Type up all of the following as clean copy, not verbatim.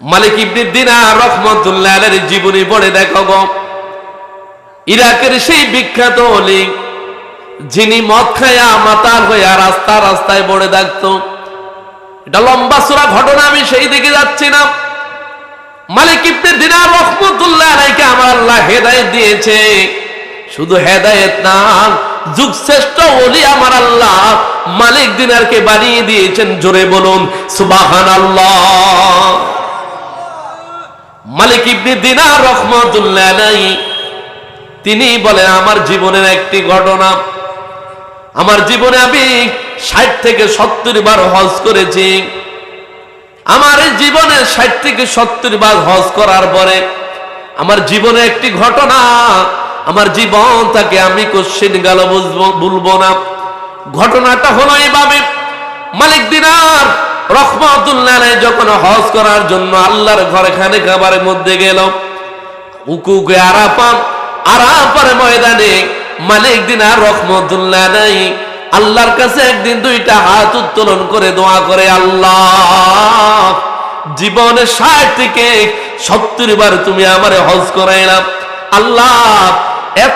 মালিক ইবনে দিনার রাহমাতুল্লাহ আলাইহির জীবনী পড়ে দেখো গো, ইরাকের সেই বিখ্যাত ওলি যিনি মদ খায়া মাতাল হইয়া রাস্তা রাস্তায় পড়ে থাকতো। এটা লম্বা চূড়া ঘটনা, আমি সেই দিকে যাচ্ছি না। মালিক ইবনে দিনার রাহমাতুল্লাহ আলাইহিকে আমার আল্লাহ হেদায়েত দিয়েছে। শুধু হেদায়েত না, যুগ শ্রেষ্ঠ ওলি আমার আল্লাহ মালিক দিনারকে বানিয়ে দিয়েছেন। জোরে বলুন সুবহানাল্লাহ। মালিক ইবনে দিনার রাহমাতুল্লাহ আলাইহি তিনি বলেন, আমার জীবনের একটি ঘটনা, আমার জীবনে আমি 60 থেকে 70 বার হজ করেছি। আমার এই জীবনে 60 থেকে 70 বার হজ করার পরে আমার জীবনে একটি ঘটনা, আমার জীবনটাকে আমি কোশ্চেন গেল বলবো না। ঘটনাটা হলো এইভাবে, মালিক দিনার রাহমাতুল্লাহ আলাইহি যখন হজ করার জন্য আল্লাহর ঘরে খানে খাবারের মধ্যে গেল, উকুকে আরাফার ময়দানে মালিক দিনার রাহমাতুল্লাহ আলাইহি আল্লাহর কাছে একদিন 2টা হাত উত্তোলন করে দোয়া করে, আল্লাহ জীবনে 60 থেকে 70 বার তুমি আমারে হজ করাইলাম, আল্লাহ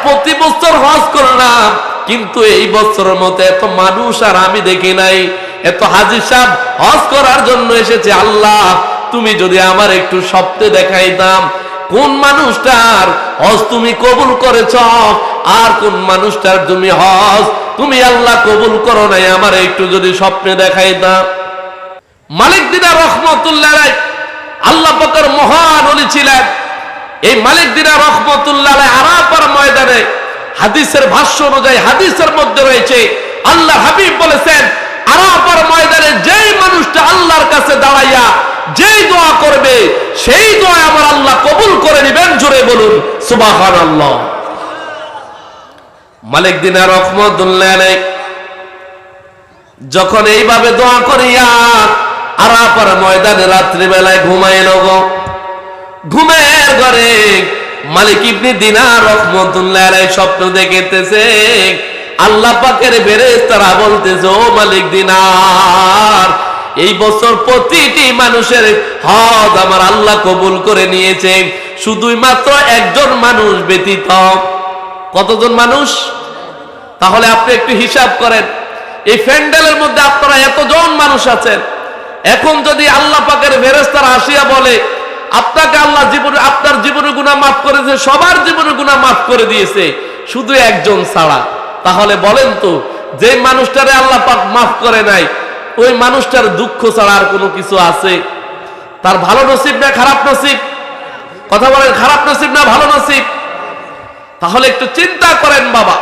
প্রতি বছর হজ করলাম, কিন্তু এই বছরের মতো এত মানুষ আর আমি দেখি নাই, এত হাজী সাহেব হজ করার জন্য এসেছে, আল্লাহ তুমি যদি আমার একটু স্বপ্নে দেখাইতাম কোন মানুষটার হজ তুমি কবুল করেছ আর কোন মানুষটার তুমি হজ তুমি আল্লাহ কবুল করো নাই, আমার একটু যদি স্বপ্নে দেখাইতাম। মালিক দিনার রাহমাতুল্লাহ আলাইহি আল্লাহ পাকের মহান ওলি ছিলেন। এই মালিক দিনার রাহমাতুল্লাহ আলাইহি আরাফার ময়দানে হাদিসের ভাষ্য অনুযায়ী হাদিসের মধ্যে রয়েছে, আল্লাহ হাবিব বলেছেন, আরাফার ময়দানে যেই মানুষটা আল্লাহর কাছে দাঁড়াইয়া যেই দোয়া করবে সেই দোয়া আমার আল্লাহ কবুল করে নেবেন। জোরে বলুন সুবহানাল্লাহ। মালিক দিনার রাহমাতুল্লাহ আলাইহি যখন এইভাবে দোয়া করিয়া আরাফার ময়দানে রাত্রি বেলায় ঘুমাইল গো, ঘুমের ঘরে মালিক ইবনে দিনার রাহমাতুল্লাহ আলাইহি স্বপ্ন দেখতেছে, আল্লাহ পাকের ফেরেশতারা বলতেছে, ও মালিক দিনার এই বছর প্রতিটি মানুষের হজ আমার আল্লাহ কবুল করে নিয়েছে, শুধুই মাত্র একজন মানুষ ব্যতীত। কতজন মানুষ? তাহলে আপনি একটু হিসাব করেন, এই প্যান্ডেলের মধ্যে আপনারা এতজন মানুষ আছেন, এখন যদি আল্লাহ পাকের ফেরেশতারা আসিয়া বলে আপনাকে আল্লাহ জীবনে আপনার জীবনের গুনাহ মাফ করেছে, সবার জীবনের গুনাহ মাফ করে দিয়েছে শুধু একজন ছাড়া, তাহলে বলেন তো যে মানুষটারে আল্লাহ পাক মাফ করে নাই ওই মানুষটার দুঃখ ছাড়া আর কোনো কিছু আছে? তার ভালো নসিব না খারাপ নসিব? কথা বলেন, খারাপ নসিব না ভালো নসিব? তাহলে একটু চিন্তা করেন বাবা,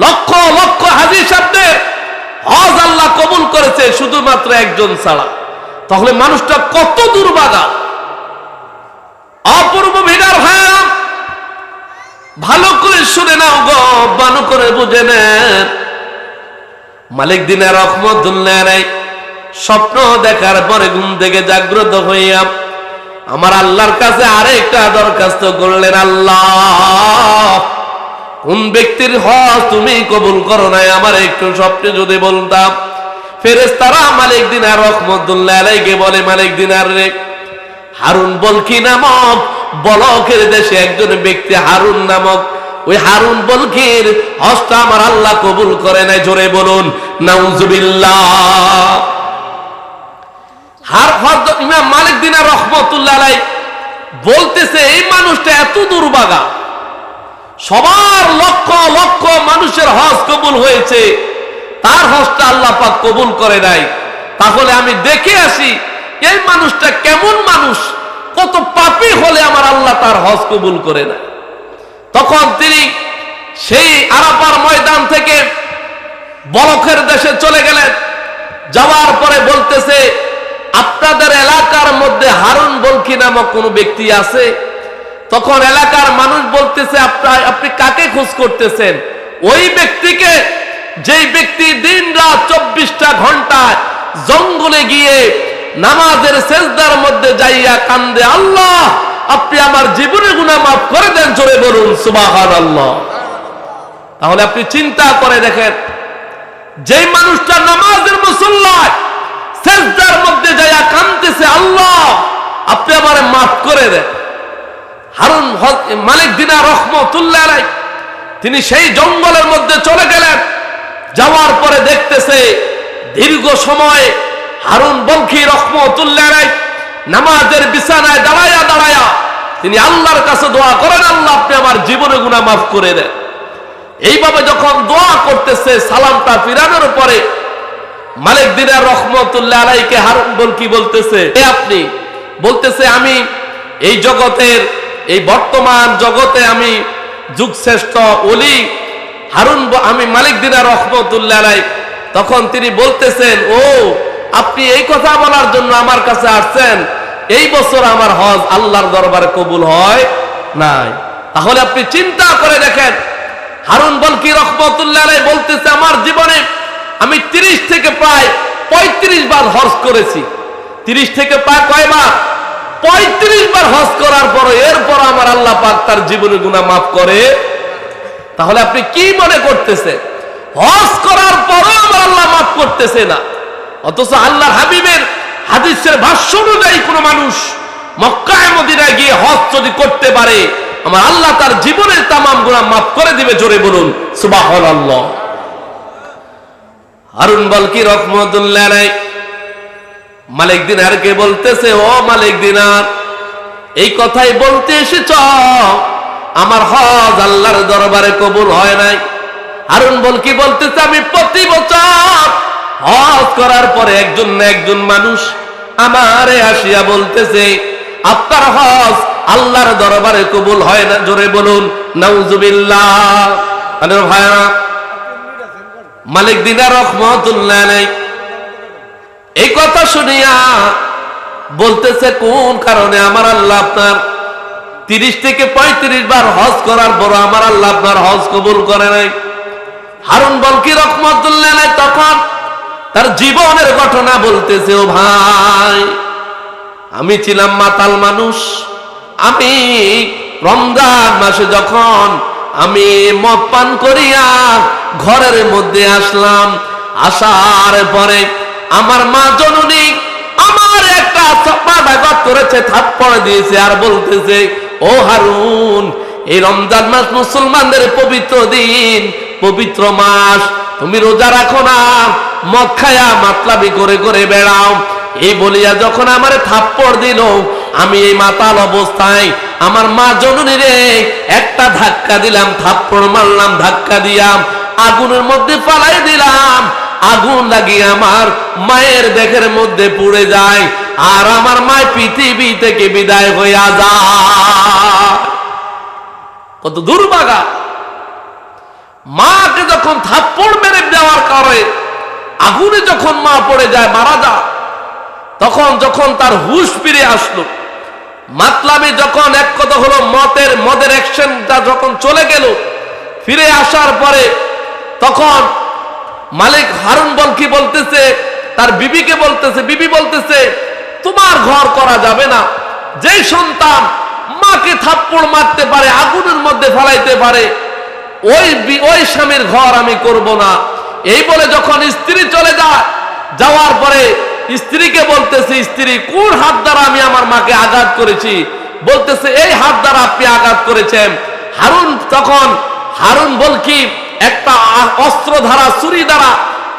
লক্ষ লক্ষ হাজী সাহেবদের হজ আল্লাহ কবুল করেছে শুধুমাত্র একজন ছাড়া, তাহলে মানুষটা কত দুর্ভাগা। অপূর্ব ভিড়ার ভাইয়া ভালো করে শুনে নাও গো, ভালো করে বুঝে নেন। মালিক দিনার রাহমাতুল্লাহ আলাইহি স্বপ্ন দেখার পরে ঘুম থেকে জাগ্রত হইয়া আমার আল্লাহর কাছে আরেকটা দরখাস্ত করলেন, আল্লাহ কোন ব্যক্তির হজ তুমি কবুল করো নাই আমার একটু স্বপ্নে যদি বলতাম। ফেরেশতারা মালিক দিনার রাহমাতুল্লাহ আলাইহিকে বলে, মালিক দিনার রে, হারুন বলকি নামক বলকের দেশে একজন ব্যক্তি হারুন নামক, ওই হারুন বলকির হজটা আমার আল্লাহ কবুল করে নাই। জোরে বলুন নাউজুবিল্লাহ। ইমাম মালিক দিনার রাহমাতুল্লাহ আলাইহি বলতেছে, এই মানুষটা এত দুর্ভাগা, সবার লক্ষ লক্ষ মানুষের হজ কবুল হয়েছে, তার হজটা আল্লাহ পাক কবুল করে নাই, তাহলে আমি দেখে আসি এই মানুষটা কেমন মানুষ, কত পাপী হলে আমার আল্লাহ তার হজ কবুল করে না। তখন তিনি সেই আরাফার ময়দান থেকে বলকের দেশে চলে গেলেন। যাওয়ার পরে বলতেছে, আপনাদের এলাকার মধ্যে হারুন বলকি নামক কোন ব্যক্তি আছে? তখন এলাকার মানুষ বলতেছে, আপনি কাকে খোঁজ করতেছেন? ওই ব্যক্তিকে, যেই ব্যক্তি দিন রাত 24টা ঘন্টা জঙ্গলে গিয়ে নামাজের সেজদার মধ্যে যাইয়া কান্দে, আল্লাহ আপনি আমার জীবনের গুনাহ মাফ করে দেন। জোরে বলুন সুবহানাল্লাহ। তাহলে আপনি চিন্তা করে দেখেন, যেই মানুষটা নামাজের মুসল্লায় সেজদার মধ্যে যাইয়া কাঁদতেছে, আল্লাহ আপনি আমারে মাফ করে দেন। হারুন মালিক দিনার রহমতুল্লাহ আলাইহি তিনি সেই জঙ্গলের মধ্যে চলে গেলেন। যাওয়ার পরে দেখতেছে দীর্ঘ সময় হারুন বলখি রহমতুল্লাহ আলাইহি নামাজের বিছানায় দাঁড়ায়া দাঁড়ায়া তিনি আল্লাহর কাছে দোয়া করেন, আল্লাহ আপনি আমার জীবনে গুনাহ মাফ করে দেন। এইভাবে যখন দোয়া করতেছে, সালামটা ফিরানোর পরে মালিক দিনার রহমতুল্লাহ আলাইহিকে হারুন বলখি বলতেছে, আপনি বলতেছে আমি এই জগতের এই বর্তমান জগতে আমি যুগশ্রেষ্ঠ ওলি হারুন, আমি মালিক দিনার রহমতুল্লাহ আলাইহি। তখন তিনি বলতেছেন, ও আপনি এই কথা বলার জন্য আমার কাছে আসছেন, এই বছর আমার হজ আল্লাহর দরবারে কবুল হয় নাই। তাহলে আপনি চিন্তা করে দেখেন, হারুন বলখি রহমতুল্লাহ আলাইহি বলতেছে আমার জীবনে আমি 30 থেকে প্রায় 35 বার হজ করেছি। 30 থেকে প্রায় কয়বার? 35 বার হজ করার পর এরপর আমার আল্লাহ পাক তার জীবনের গুনাহ মাফ করে। তাহলে আপনি কি মনে করতেছেন হজ করার পরও আমার আল্লাহ মাফ করতেছে না? অথচ আল্লাহর হাবিবের হাদিসের ভাষ্য অনুযায়ী কোন মানুষ মক্কায় মদিনায় গিয়ে হজ যদি করতে পারে আমার আল্লাহ তার জীবনের তামাম গুনাহ মাফ করে দিবে। জোরে বলুন সুবহানাল্লাহ। হারুন বলখি রহমতুল্লাহ আলাইহি মালিক দিনারকে বলতেছে, ও মালিক দিনার এই কথাই বলতে এসেছ আমার হজ আল্লাহর দরবারে কবুল হয় নাই? হারুন বলখি বলতেছে আমি প্রতি বছর হজ করার পরে একজন না একজন মানুষ আমারে আসিয়া বলতেছে আপনার হজ আল্লাহর দরবারে কবুল হয় না। জোরে বলুন নাউজুবিল্লাহ। ভাইয়া মালিক দিনার রহমতুল্লাহ আলাইহি এই কথা শুনিয়া বলতেছে কোন কারণে আমার আল্লাহ আপনার 30 থেকে 35 বার হজ করার পর আমার আল্লাহ আপনার হজ কবুল করে নাই? হারুন বলখি রহমতুল্লাহ আলাইহি তখন তার জীবনের ঘটনা বলতেছে, ও ভাই আমি ছিলাম মাতাল মানুষ। আমি রমজান মাসে যখন আমি মদ পান করিয়া ঘরের মধ্যে আসলাম, আসার পরে আমার মা জননী আমার একটা চাপাঘাত করেছে, থাপ্পড় দিয়েছে আর বলতেছে, ও হারুন এই রমজান মাস মুসলমানদের পবিত্র দিন, পবিত্র মাস, তুমি রোজা রাখো না, মদ খায়া মাতলামি করে করে বেড়াও। এই বলিয়া যখন আমারে থাপ্পড় দিল আমি এই মাতাল অবস্থায় আমার মা জননী রে একটা ধাক্কা দিলাম, থাপ্পড় মারলাম, ধাক্কা দিয়াম আগুনের মধ্যে ফালাই দিলাম। আগুন লাগিয়ে আমার মায়ের দেহের মধ্যে পুড়ে যায় আর আমার মা পৃথিবী থেকে বিদায় হইয়া যায়। কত দুর্ভাগা! মাকে যখন থাপ্পড় মেরে দেওয়ার কারণে আগুনে যখন মা পড়ে যায়, মারা যায়, তখন যখন তার হুঁশ ফিরে আসলো, মাতলামি যখন এক কথা হলো মদের অ্যাকশনটা যখন চলে গেল, ফিরে আসার পরে তখন মালিক হারুন বলখি বলতেছে তার বিবিকে বলতেছে, বিবি বলতেছে তোমার ঘর করা যাবে না। যেই সন্তান মাকে থাপ্পড় মারতে পারে, আগুনের মধ্যে ফেলাইতে পারে, ওই স্বামীর ঘর আমি করব না। এই বলে যখন স্ত্রী চলে যায়, যাওয়ার পরে স্ত্রীকে বলতেছে, স্ত্রী কোন হাত দ্বারা আমি আমার মাকে আঘাত করেছি? বলতেছে এই হাত দ্বারা আপনি আঘাত করেছেন। হারুন বলখি একটা অস্ত্র ধারা ছুরি দ্বারা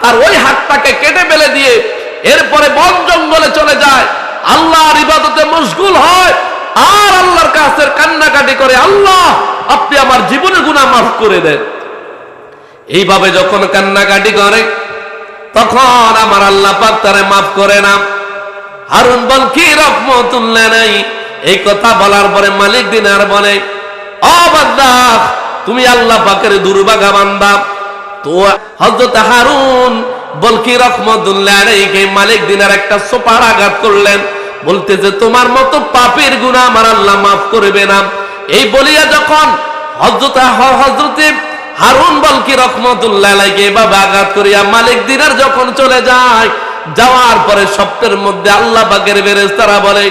তার ওই হাতটাকে কেটে ফেলে দিয়ে এরপরে বন জঙ্গলে চলে যায়, আল্লাহর ইবাদতে মশগুল হয় আর আল্লাহর কাছে কান্নাকাটি করে, আল্লাহ আপনি আমার জীবনের গুনাহ মাফ করে দেন। এইভাবে যখন কান্নাকাটি করে তখন আমার আল্লাহ পাক তারে মাফ করে না। হারুন বলখি রহমতুল্লাহ আলাইহি এই কথা বলার পরে মালিক দিনার বলে, ও বান্দা তুমি আল্লাহ পাকের দুর্ভাগা বান্দা। তো হযরত হারুন বলখি রহমতুল্লাহ আলাইহি মালিক দিনার একটা সোপার আঘাত করলেন, বলতেছে তোমার মতো পাপের গুনাহ আমার আল্লাহ মাফ করবে না। এই বলিয়া যখন হযরত হারুন বলখি রহমতুল্লাহ আলাইহি এভাবে আঘাত করিয়া মালিক দিনার যখন চলে যায়, যাওয়ার পরে স্বপ্নের মধ্যে আল্লাহ পাকের ফেরেশতারা বলে,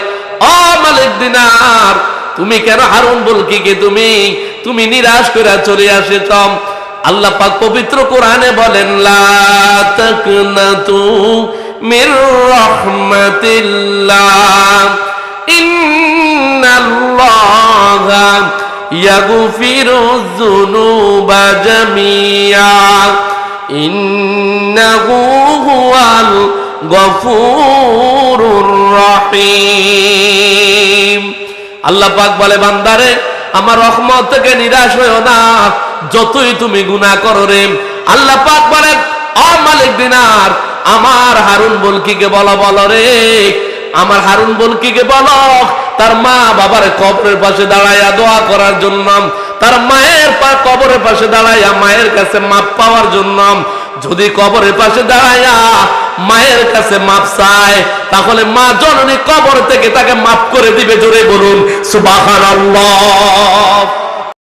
ও মালিক দিনার তুমি কেন হারুন বলখিকে তুমি নিরাশ করে চলে আসেছ? আল্লাহ পাক পবিত্র কোরআনে বলেন, লা তাকনাতু মির রাহমাতিল্লাহ ইয়াগফিরুয যুনুবা জামিআ ইন্নাহু হুয়াল গফুরুর রহিম। আল্লাহ পাক বলে, বান্দারে আমার রহমত থেকে নিরাশ হইও না, যতই তুমি গুনাহ করো রে। আল্লাহ পাক বলেন, ও মালিক দিনার, আমার হারুন বলকিকে বলো রে, আমার হারুন বলকিকে বলো তার মা বাবার কবরের পাশে দাঁড়াইয়া দোয়া করার জন্য, তার মায়ের কবরের পাশে দাঁড়াইয়া মায়ের কাছে মাপ পাওয়ার জন্য। যদি কবরের পাশে দাঁড়াইয়া মায়ের কাছে মাপ চায়, তাহলে মা জননী কবর থেকে তাকে মাফ করে দিবে। জোরে বলুন সুবহানাল্লাহ।